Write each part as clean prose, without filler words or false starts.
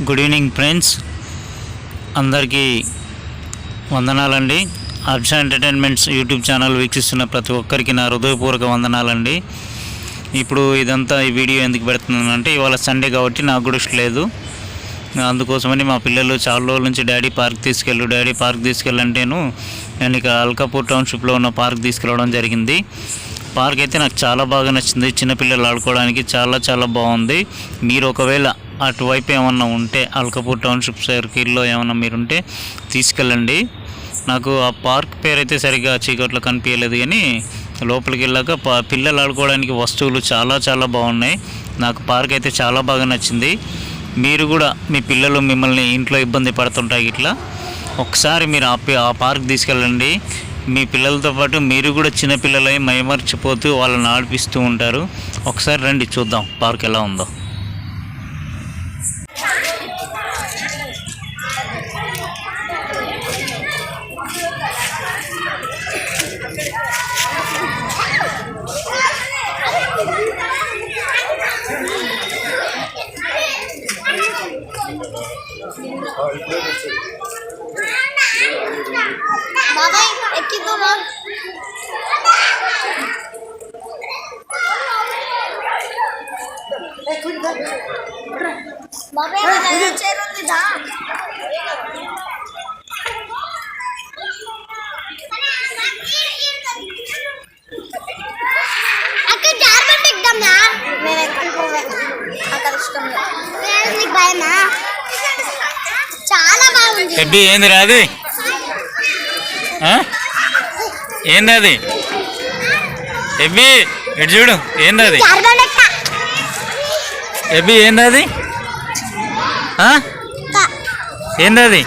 Good evening friends, అందరికీ వందనాలండి. Harsha entertainments YouTube channel వీక్షిస్తున్న ప్రతి ఒక్కరికి నా హృదయపూర్వక వందనాలండి. ఇప్పుడు ఇదంతా ఈ వీడియో ఎందుకు పెడుతున్నానంటే, ఇవాళ సండే కాబట్టి నాకు కూడా లేదు. అందుకోసమని మా పిల్లలు చాలా రోజుల నుంచి డాడీ పార్క్ తీసుకెళ్ళంటేను నేను ఇక అల్కాపూర్ టౌన్షిప్లో ఉన్న పార్క్ తీసుకెళ్ళడం జరిగింది. పార్క్ అయితే నాకు చాలా బాగా నచ్చింది. చిన్నపిల్లలు ఆడుకోవడానికి చాలా బాగుంది. మీరు ఒకవేళ అటువైపు ఏమన్నా ఉంటే, అల్కాపూర్ టౌన్షిప్ సర్కిల్లో ఏమన్నా మీరుంటే తీసుకెళ్ళండి. నాకు ఆ పార్క్ పేరు అయితే సరిగ్గా చీకట్లో కనిపించలేదు, కానీ లోపలికి వెళ్ళాక పిల్లలు ఆడుకోవడానికి వస్తువులు చాలా బాగున్నాయి. నాకు పార్క్ అయితే చాలా బాగా నచ్చింది. మీరు కూడా మీ పిల్లలు మిమ్మల్ని ఇంట్లో ఇబ్బంది పడుతుంటాయి, ఇట్లా ఒకసారి మీరు ఆ పార్క్ తీసుకెళ్ళండి. మీ పిల్లలతో పాటు మీరు కూడా చిన్నపిల్లలై మైమర్చిపోతూ వాళ్ళని ఆడిపిస్తూ ఉంటారు. ఒకసారి రండి, చూద్దాం పార్క్ ఎలా ఉందో. హెబ్బీ ఏంది రాది? ఏంది అది? హెబ్బీ ఎటు చూడు, ఏంది అది? హెబ్బీ ఏంది అది? ఏంది అది?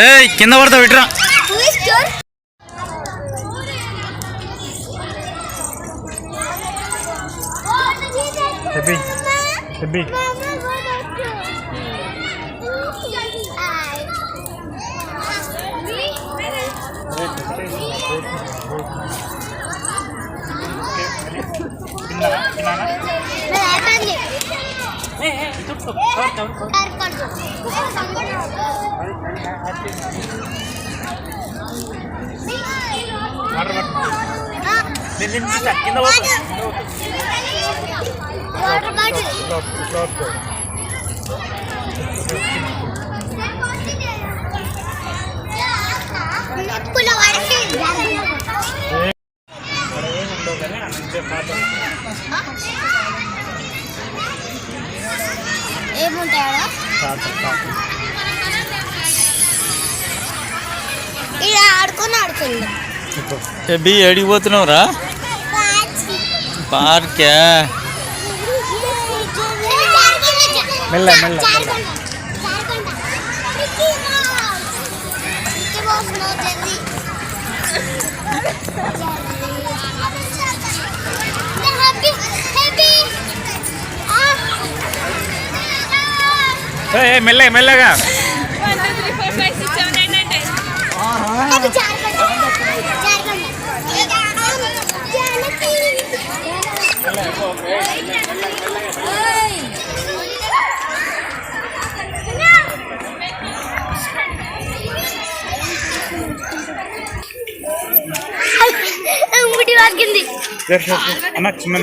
ఏయ్, కింద పడతావు, ఇట్రా. హెబ్బీ హెబ్బీ ఏముంటాయా? ఇలా ఆడుకుంది. హెబ్బీ ఏడికి పోతున్నావురా? పార్కా? మెల్ల మెల్లగా. అన్న చిన్న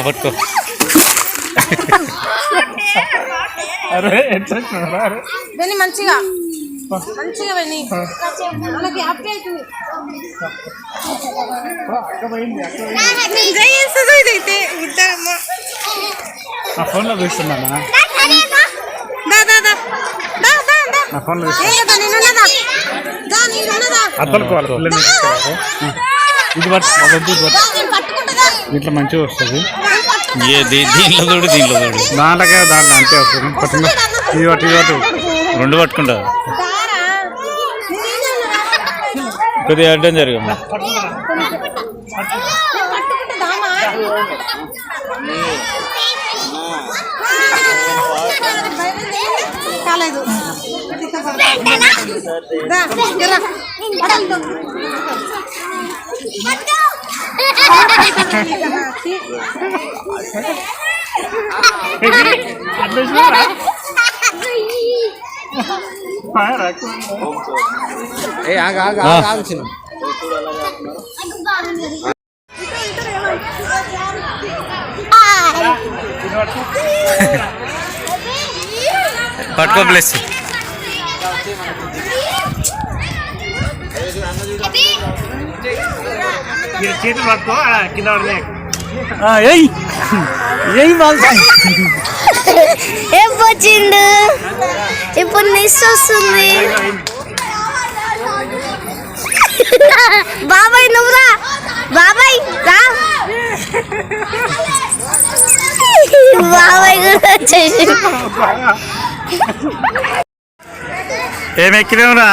పట్టుకో. అరే వెని మంచిగా వెని మనకి హ్యాపీ అవుతుంది. నా ఫోన్లో చూస్తున్నానా? నా ఫోన్లో ఇది దీంట్లో మంచిగా వస్తుంది. దీంట్లో చూడు దాంట్లో అంతే వస్తుంది. ఇటు రెండు పట్టుకుంటా, కొద్దిగా అడ్డం జరగమ్మా. కాలేదు. దా, ఇరా. పడలు. పట్టుకో ప్లేస్ చేతులు పట్టుకో కింద ఏం వచ్చిండు ఇప్పుడు నిస్ వస్తుంది బాబాయ్ నువ్వురా బాబాయ్ రా బాబాయ్ కూడా వచ్చేసి ఏమెక్కినావురా